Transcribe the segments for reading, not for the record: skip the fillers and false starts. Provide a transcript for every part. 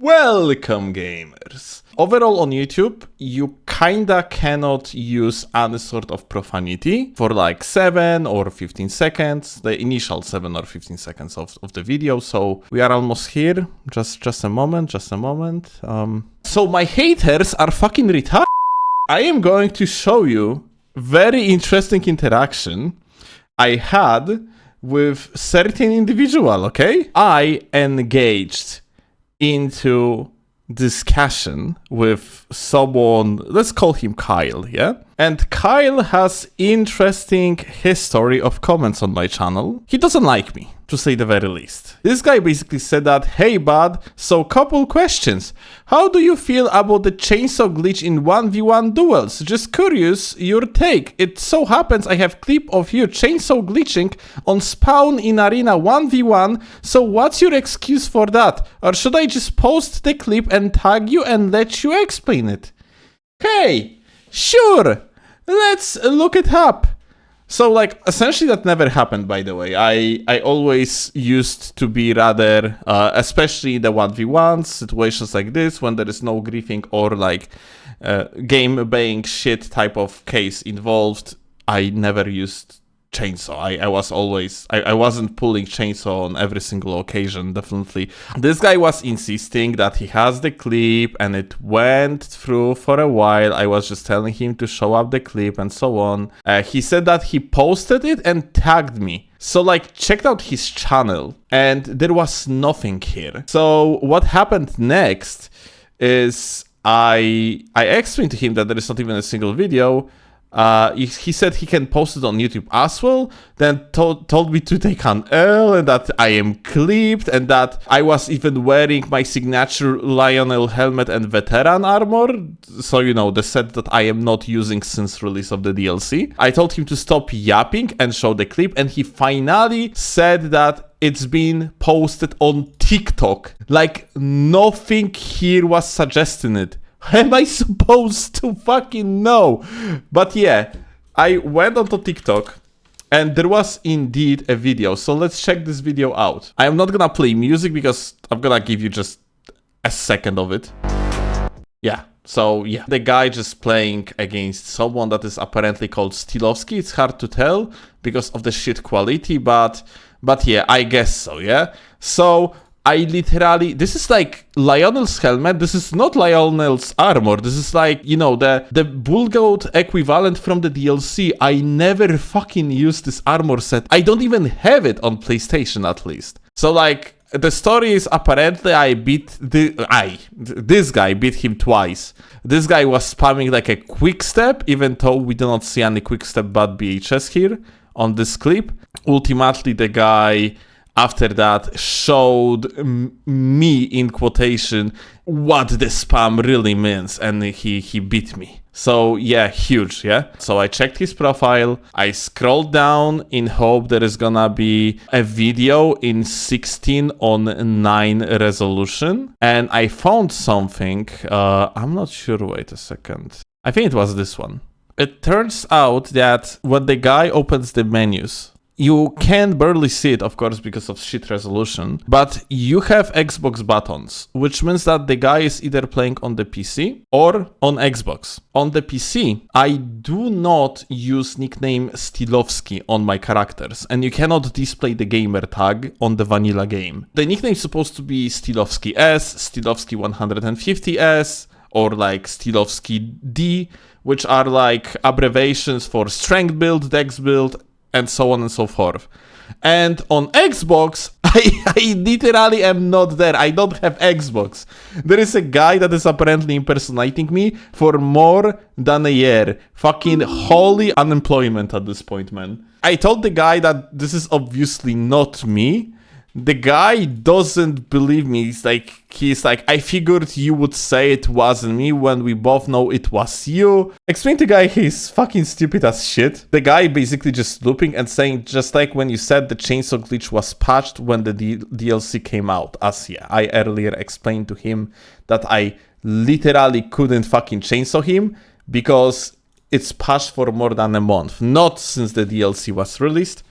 Welcome, gamers. Overall on YouTube, you kinda cannot use any sort of profanity for like 7 or 15 seconds, the initial 7 or 15 seconds of the video. So we are almost here. Just a moment. So my haters are fucking retarded. I am going to show you very interesting interaction I had with certain individual, okay? I engaged into discussion with someone, let's call him Kyle, yeah? And Kyle has interesting history of comments on my channel. He doesn't like me, to say the very least. This guy basically said that, hey bud, so couple questions. How do you feel about the chainsaw glitch in 1v1 duels? Just curious, your take. It so happens I have clip of you chainsaw glitching on spawn in arena 1v1, so what's your excuse for that? Or should I just post the clip and tag you and let you explain it? Okay, sure. Let's look it up. So, like, essentially that never happened, by the way. I always used to be rather, especially the 1v1 situations like this, when there is no griefing or, like, game-baying shit type of case involved, I never used chainsaw. I wasn't pulling chainsaw on every single occasion, definitely. This guy was insisting that he has the clip and it went through for a while. I was just telling him to show up the clip and so on. He said that he posted it and tagged me. So like checked out his channel and there was nothing here. So what happened next is I explained to him that there is not even a single video. He said he can post it on YouTube as well, then told me to take an L and that I am clipped and that I was even wearing my signature Lionel helmet and veteran armor, so you know, the set that I am not using since release of the DLC. I told him to stop yapping and show the clip, and he finally said that it's been posted on TikTok. Like nothing here was suggesting it. Am I supposed to fucking know? But yeah, I went onto TikTok and there was indeed a video. So let's check this video out. I am not gonna play music because I'm gonna give you just a second of it. Yeah, so yeah, the guy just playing against someone that is apparently called Steelovsky. It's hard to tell because of the shit quality, but yeah, I guess so, yeah? So I literally, this is like Lionel's helmet, this is not Lionel's armor, this is like, you know, the bullgoat equivalent from the DLC. I never fucking used this armor set. I don't even have it on PlayStation at least. So like, the story is apparently this guy beat him twice. This guy was spamming like a quick step, even though we do not see any quick step but BHS here on this clip. Ultimately, the guy after that showed me, in quotation, what the spam really means, and he beat me. So yeah, huge, yeah? So I checked his profile, I scrolled down in hope there is gonna be a video in 16:9 resolution, and I found something, I'm not sure, wait a second. I think it was this one. It turns out that when the guy opens the menus, you can barely see it, of course, because of shit resolution, but you have Xbox buttons, which means that the guy is either playing on the PC or on Xbox. On the PC, I do not use nickname Steelovsky on my characters, and you cannot display the gamer tag on the vanilla game. The nickname is supposed to be Steelovsky S, Steelovsky 150S, or like Steelovsky D, which are like abbreviations for strength build, dex build, and so on and so forth. And on Xbox, I literally am not there. I don't have Xbox. There is a guy that is apparently impersonating me for more than a year. Fucking holy unemployment at this point, man. I told the guy that this is obviously not me. The guy doesn't believe me. He's like, I figured you would say it wasn't me when we both know it was you. Explain to the guy he's fucking stupid as shit. The guy basically just looping and saying, just like when you said the chainsaw glitch was patched when the DLC came out. As yeah, I earlier explained to him that I literally couldn't fucking chainsaw him because it's patched for more than a month. Not since the DLC was released.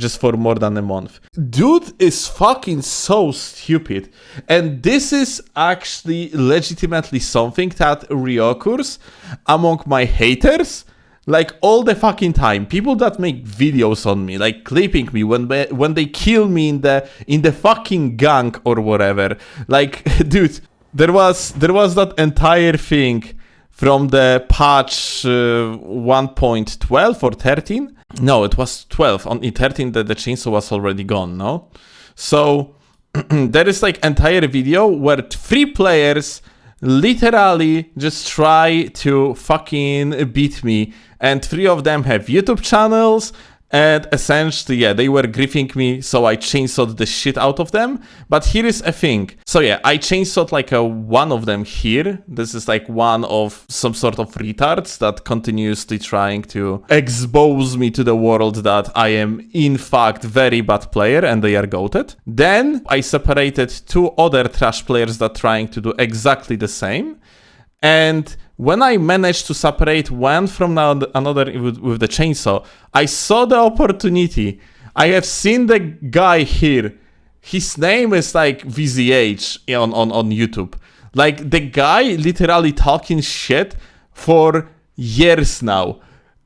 just for more than a month. Dude is fucking so stupid. And this is actually legitimately something that reoccurs among my haters. Like all the fucking time, people that make videos on me, like clipping me when they kill me in the fucking gang or whatever. Like, dude, there was that entire thing from the patch 1.12 or 13. No, it was 12. On 13, the chainsaw was already gone. No, so there is like entire video where 3 players literally just try to fucking beat me, and 3 of them have YouTube channels, and essentially, yeah, they were griefing me, so I chainsawed the shit out of them. But here is a thing. So yeah, I chainsawed like one of them here. This is like one of some sort of retards that continuously trying to expose me to the world that I am in fact very bad player and they are goated. Then I separated 2 other trash players that trying to do exactly the same. And when I managed to separate one from another with the chainsaw, I saw the opportunity. I have seen the guy here. His name is like VZH on YouTube. Like the guy literally talking shit for years now.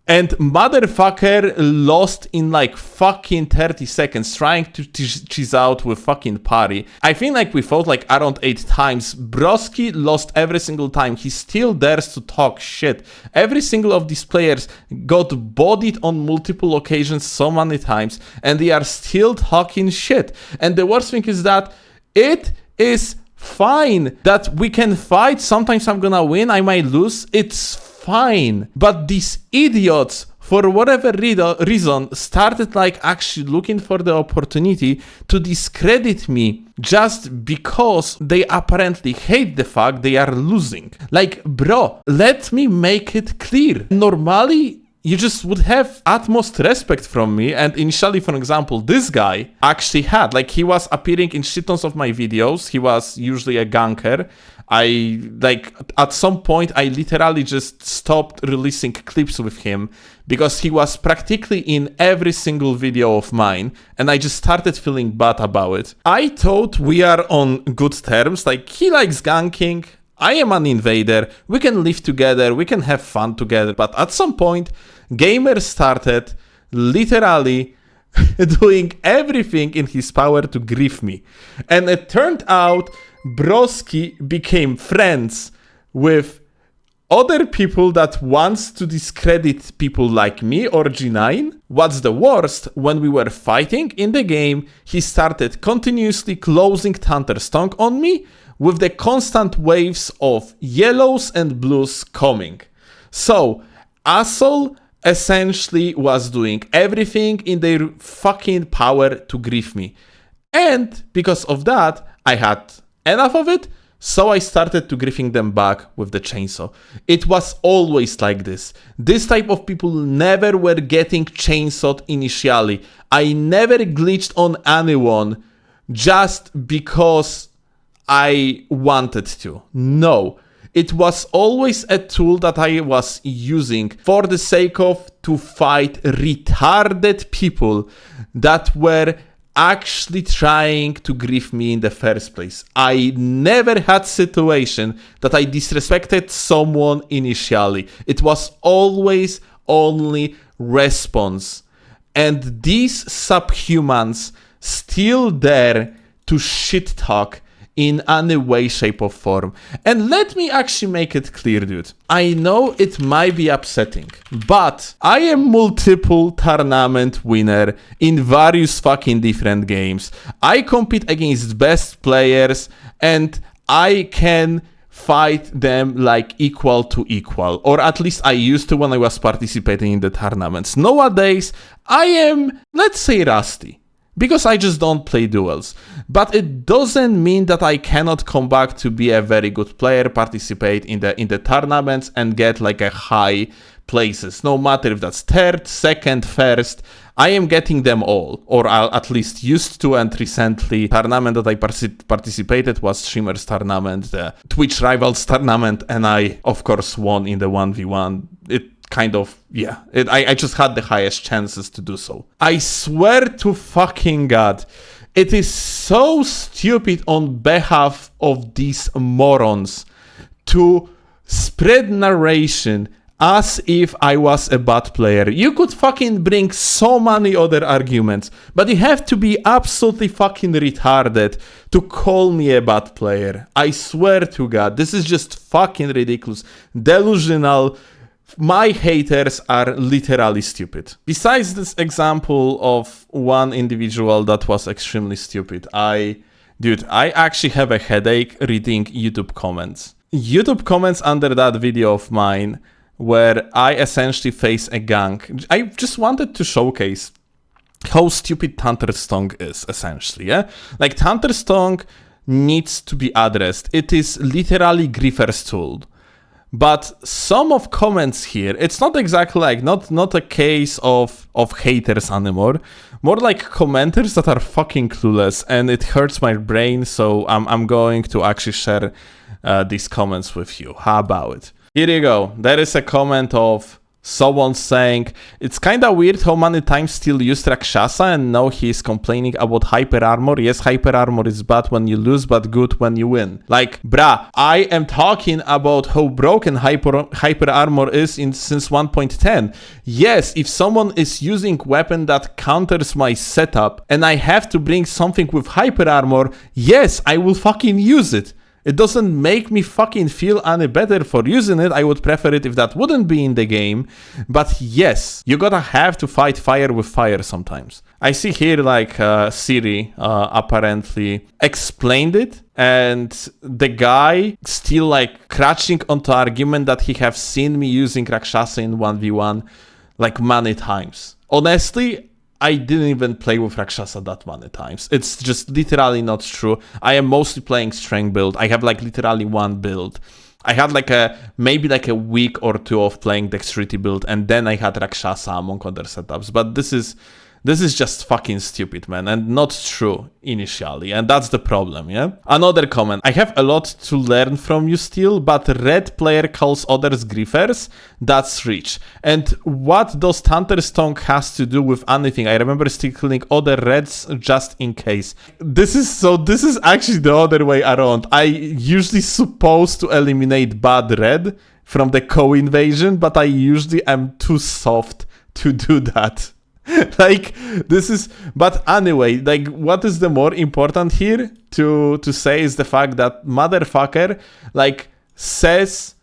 And motherfucker lost in like fucking 30 seconds trying to cheese out with fucking parry. I think like we fought like around 8 times. Broski lost every single time. He still dares to talk shit. Every single of these players got bodied on multiple occasions so many times, and they are still talking shit. And the worst thing is that it is fine that we can fight. Sometimes I'm gonna win, I might lose. It's fine. But these idiots, for whatever reason, started like actually looking for the opportunity to discredit me just because they apparently hate the fact they are losing. Like, bro, let me make it clear. Normally, you just would have utmost respect from me, and initially, for example, this guy actually had, like, he was appearing in shitloads of my videos. He was usually a ganker. At some point, I literally just stopped releasing clips with him because he was practically in every single video of mine, and I just started feeling bad about it. I thought we are on good terms, like, he likes ganking, I am an invader, we can live together, we can have fun together, but at some point, Gamer started literally doing everything in his power to grief me. And it turned out Broski became friends with other people that wants to discredit people like me or G9. What's the worst, when we were fighting in the game, he started continuously closing Thunderstone on me with the constant waves of yellows and blues coming. So, Asshole essentially was doing everything in their fucking power to grief me. And because of that, I had enough of it, so I started to griefing them back with the chainsaw. It was always like this. This type of people never were getting chainsawed initially. I never glitched on anyone just because I wanted to. No. It was always a tool that I was using for the sake of to fight retarded people that were actually trying to grief me in the first place. I never had situation that I disrespected someone initially. It was always only response. And these subhumans still there to shit talk in any way, shape or form. And let me actually make it clear, dude. I know it might be upsetting, but I am multiple tournament winner in various fucking different games. I compete against best players and I can fight them like equal to equal, or at least I used to when I was participating in the tournaments. Nowadays, I am, let's say, rusty, because I just don't play duels. But it doesn't mean that I cannot come back to be a very good player, participate in the tournaments and get like a high places. No matter if that's third, second, first, I am getting them all, or I'll at least used to. And recently, tournament that I participated was Streamers tournament, the Twitch Rivals tournament, and I of course won in the 1v1. It kind of, yeah, I just had the highest chances to do so. I swear to fucking God, it is so stupid on behalf of these morons to spread narration as if I was a bad player. You could fucking bring so many other arguments, but you have to be absolutely fucking retarded to call me a bad player. I swear to God, this is just fucking ridiculous, delusional. My haters are literally stupid. Besides this example of one individual that was extremely stupid, I actually have a headache reading YouTube comments. YouTube comments under that video of mine where I essentially face a gank. I just wanted to showcase how stupid Thunderstone is, essentially, yeah? Like, Thunderstone needs to be addressed. It is literally Griefer's tool. But some of comments here, it's not exactly like, not a case of haters anymore, more like commenters that are fucking clueless, and it hurts my brain, so I'm going to actually share these comments with you. How about it? Here you go. There is a comment of someone saying, it's kinda weird how many times still used Rakshasa and now he's complaining about hyper armor. Yes, hyper armor is bad when you lose, but good when you win. Like, bruh, I am talking about how broken hyper armor is since 1.10. Yes, if someone is using weapon that counters my setup and I have to bring something with hyper armor, yes, I will fucking use it. It doesn't make me fucking feel any better for using it. I would prefer it if that wouldn't be in the game. But yes, you gotta have to fight fire with fire sometimes. I see here like Siri apparently explained it. And the guy still like crouching onto argument that he have seen me using Rakshasa in 1v1 like many times. Honestly, I didn't even play with Rakshasa that many times. It's just literally not true. I am mostly playing strength build. I have like literally one build. I had like maybe like a week or two of playing dexterity build, and then I had Rakshasa among other setups. But this is just fucking stupid, man, and not true initially, and that's the problem, yeah? Another comment. I have a lot to learn from you still, but red player calls others griefers? That's rich. And what does Thunderstone has to do with anything? I remember still killing other reds just in case. This is actually the other way around. I usually supposed to eliminate bad red from the co-invasion, but I usually am too soft to do that. Like, this is, but anyway, like, what is the more important here to say is the fact that motherfucker like says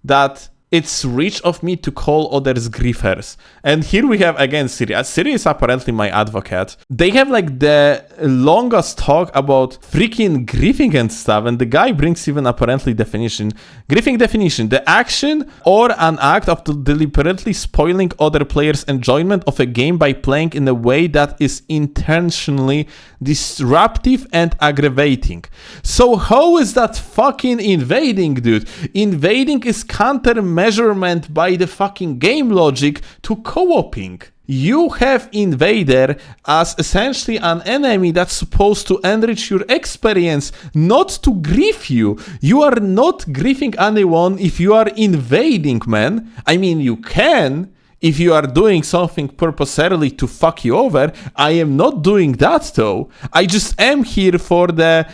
that it's rich of me to call others griefers. And here we have again Siri. Siri is apparently my advocate. They have like the longest talk about freaking griefing and stuff, and the guy brings even apparently definition. Griefing definition: the action or an act of deliberately spoiling other players' enjoyment of a game by playing in a way that is intentionally disruptive and aggravating. So how is that fucking invading, dude? Invading is counter-measurement by the fucking game logic to co-oping. You have invader as essentially an enemy that's supposed to enrich your experience, not to grief you. You are not griefing anyone if you are invading, man. I mean, you can if you are doing something purposely to fuck you over. I am not doing that though. I just am here for the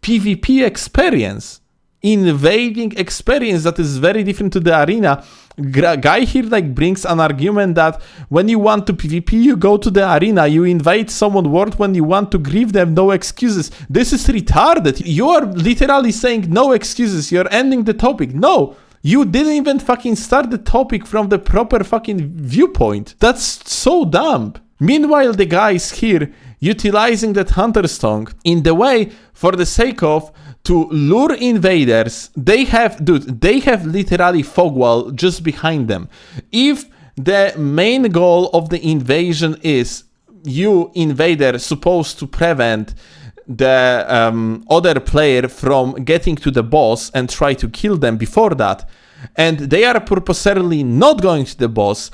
PvP experience. Invading experience that is very different to the arena. Guy here like brings an argument that when you want to PvP, you go to the arena, you invade someone world. When you want to grieve them, no excuses. This is retarded. You are literally saying no excuses. You're ending the topic. No, you didn't even fucking start the topic from the proper fucking viewpoint. That's so dumb. Meanwhile, the guys here utilizing that Thunderstone in the way for the sake of to lure invaders. They have literally fog wall just behind them. If the main goal of the invasion is you invader supposed to prevent the other player from getting to the boss and try to kill them before that, and they are purposely not going to the boss,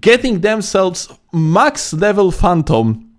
getting themselves max level phantom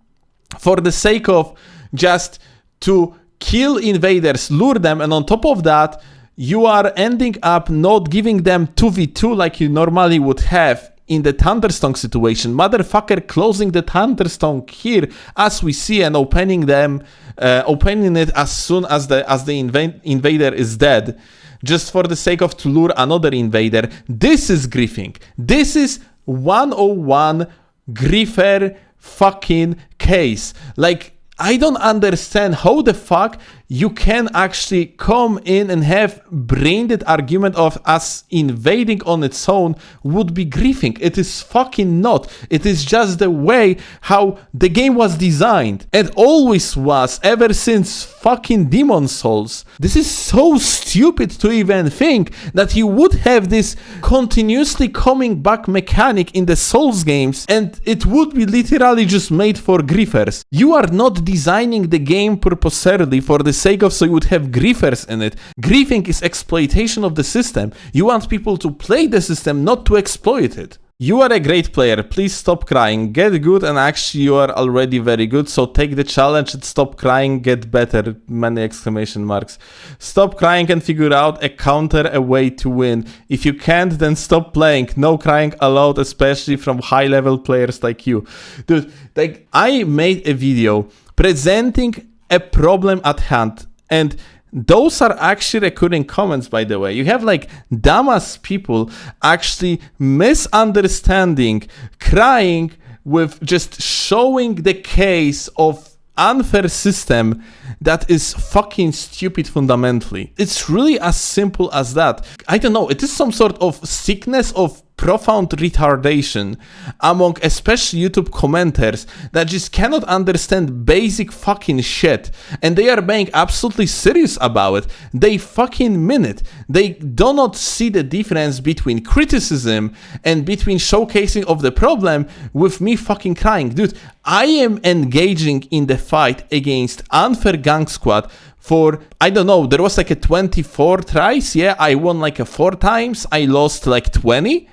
for the sake of just to kill invaders, lure them, and on top of that, you are ending up not giving them 2v2 like you normally would have in the Thunderstone situation. Motherfucker closing the Thunderstone here as we see and opening it as soon as the invader is dead, just for the sake of to lure another invader. This is griefing. This is 101 griefer fucking case. Like, I don't understand how the fuck you can actually come in and have brain-dead argument of us invading on its own would be griefing. It is fucking not. It is just the way how the game was designed and always was ever since fucking Demon Souls. This is so stupid to even think that you would have this continuously coming back mechanic in the Souls games and it would be literally just made for griefers. You are not designing the game purposely for the sake of so you would have griefers in it. Griefing is exploitation of the system. You want people to play the system, not to exploit it. You are a great player. Please stop crying. Get good, and actually you are already very good. So take the challenge and stop crying. Get better. Many exclamation marks. Stop crying and figure out a counter, a way to win. If you can't, then stop playing. No crying allowed, especially from high level players like you. Dude, like I made a video presenting a problem at hand, and those are actually recurring comments, by the way. You have like dumbass people actually misunderstanding, crying with just showing the case of unfair system that is fucking stupid fundamentally. It's really as simple as that. I don't know, it is some sort of sickness of profound retardation among especially YouTube commenters that just cannot understand basic fucking shit, and they are being absolutely serious about it. They fucking mean it. They do not see the difference between criticism and between showcasing of the problem with me fucking crying. Dude, I am engaging in the fight against unfair gang squad for, I don't know, there was like a 24 tries. Yeah, I won like a 4 times. I lost like 20.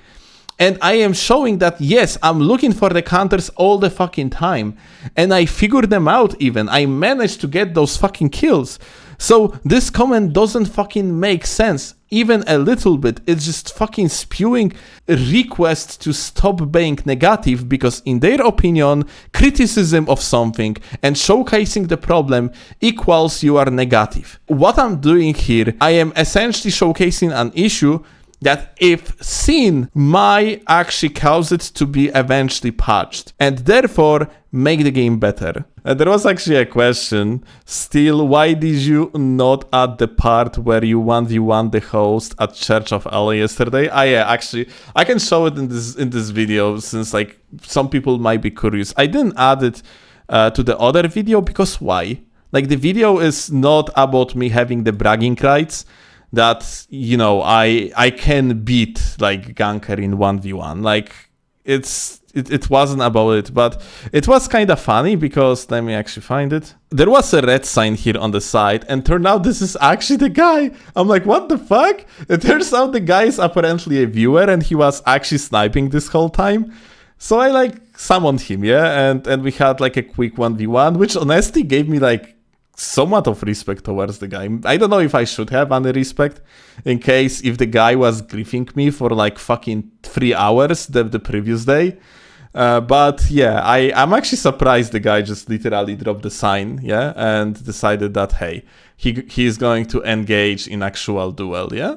And I am showing that, yes, I'm looking for the counters all the fucking time. And I figured them out even. I managed to get those fucking kills. So this comment doesn't fucking make sense. Even a little bit. It's just fucking spewing a request to stop being negative because in their opinion, criticism of something and showcasing the problem equals you are negative. What I'm doing here, I am essentially showcasing an issue that if seen might actually cause it to be eventually patched and therefore make the game better. There was actually a question, still, why did you not add the part where you 1v1 the host at Church of Allah yesterday? Yeah, actually, I can show it in this video since like some people might be curious. I didn't add it to the other video because why? Like the video is not about me having the bragging rights that, you know, I can beat like ganker in 1v1. Like it wasn't about it, but it was kind of funny because, let me actually find it. There was a red sign here on the side and turned out this is actually the guy. I'm like, what the fuck? It turns out the guy is apparently a viewer and he was actually sniping this whole time. So I like summoned him, yeah, and we had like a quick 1v1, which honestly gave me like somewhat of respect towards the guy. I don't know if I should have any respect in case if the guy was griefing me for like fucking 3 hours the previous day. But yeah, I'm actually surprised the guy just literally dropped the sign, yeah, and decided that, hey, he is going to engage in actual duel, yeah?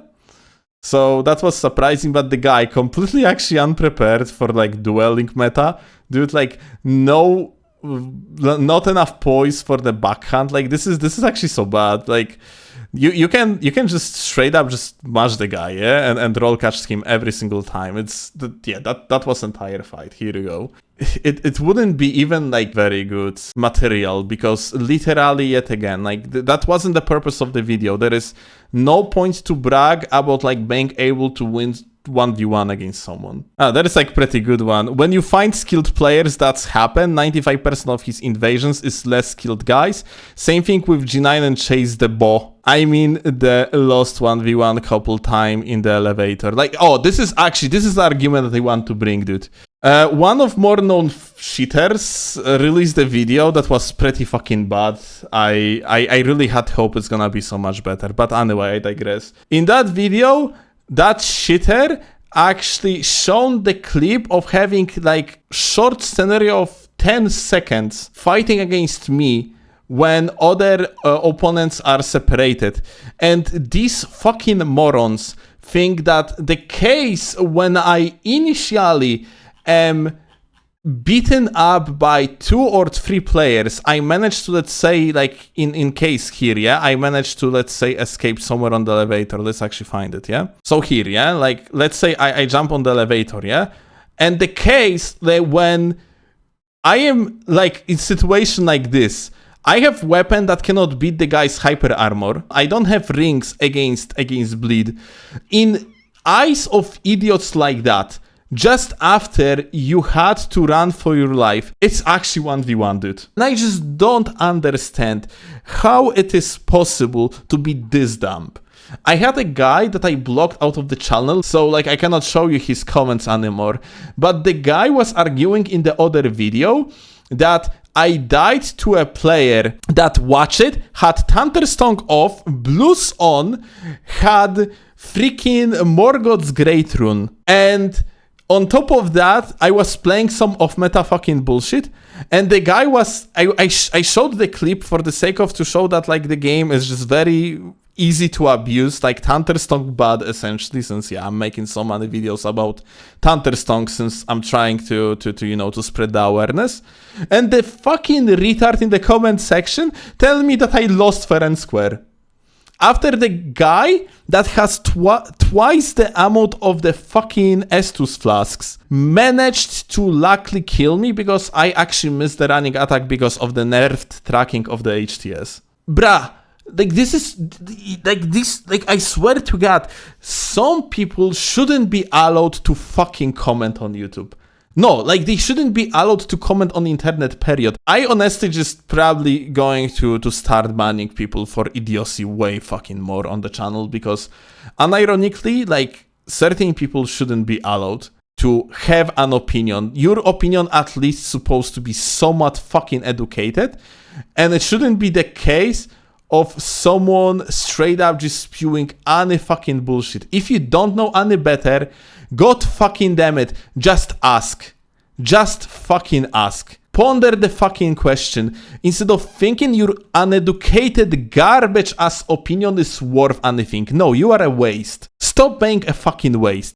So that was surprising, but the guy completely actually unprepared for like dueling meta. Dude, like not enough poise for the backhand. Like this is actually so bad. Like you can just straight up just mash the guy, yeah, and roll catch him every single time. That was entire fight. Here you go. It wouldn't be even like very good material because literally yet again, like that wasn't the purpose of the video. There is no point to brag about like being able to win 1v1 against someone. That is like pretty good one. When you find skilled players, that's happened. 95% of his invasions is less skilled guys. Same thing with G9 and Chase the Bow. I mean, the lost 1v1 couple time in the elevator. Like, oh, this is the argument that I want to bring, dude. One of more known cheaters released a video that was pretty fucking bad. I really had hope it's gonna be so much better, but anyway, I digress. In that video, that cheater actually shown the clip of having like short scenario of 10 seconds fighting against me when other opponents are separated. And these fucking morons think that the case when I initially am beaten up by 2 or 3 players, I managed to, let's say, like in case here, yeah, I managed to, let's say, escape somewhere on the elevator. Let's actually find it, yeah? So here, yeah, like, let's say I jump on the elevator, yeah? And the case that when I am, like, in situation like this, I have weapon that cannot beat the guy's hyper armor. I don't have rings against bleed. In eyes of idiots like that, just after you had to run for your life, it's actually 1v1, dude. And I just don't understand how it is possible to be this dumb. I had a guy that I blocked out of the channel, so like I cannot show you his comments anymore. But the guy was arguing in the other video that I died to a player that watched it, had Thunderstone off, blues on, had freaking Morgoth's Great Rune, and on top of that, I was playing some off-meta fucking bullshit, and the guy was... I showed the clip for the sake of to show that, like, the game is just very easy to abuse, like Thunderstone bad, essentially, since, yeah, I'm making so many videos about Thunderstone since I'm trying to you know, to spread the awareness. And the fucking retard in the comment section tell me that I lost fair and square. After the guy that has twice the amount of the fucking Estus flasks managed to luckily kill me because I actually missed the running attack because of the nerfed tracking of the HTS. Bruh, like this is, like I swear to God, some people shouldn't be allowed to fucking comment on YouTube. No, like they shouldn't be allowed to comment on the internet, period. I honestly just probably going to start banning people for idiocy way fucking more on the channel because unironically, like certain people shouldn't be allowed to have an opinion. Your opinion at least supposed to be somewhat fucking educated, and it shouldn't be the case of someone straight up just spewing any fucking bullshit. If you don't know any better, God fucking damn it, just ask. Just fucking ask. Ponder the fucking question instead of thinking your uneducated garbage ass opinion is worth anything. No, you are a waste. Stop being a fucking waste.